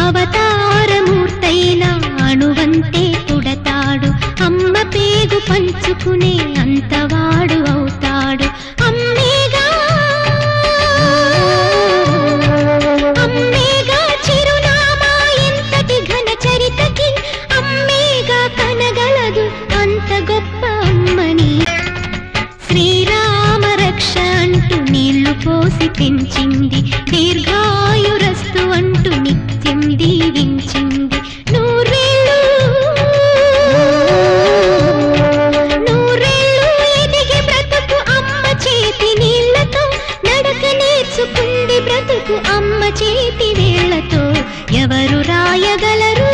అవతారమూర్తైన అణువంతే తుడతాడు అమ్మ పేగు పంచుకునే అంతవాడు అవుతాడు అమ్మేగా అమ్మేగా చిరునామా ఎంతటి ఘన చరితకి అమ్మేగా కనగలదు అంత గొప్ప అమ్మని శ్రీరామ రక్ష అంటూ నీళ్లు పోసి పెంచింది దీర్ఘాయురస్తు అంటూ నిత్యం దీవించింది నూరేళ్ళు ఎదిగి బ్రతుకు అమ్మ చేతి నీళ్లతో నడక నేర్చుకుంది బ్రతుకు అమ్మ చేతి వేళ్లతో ఎవరు రాయగలరు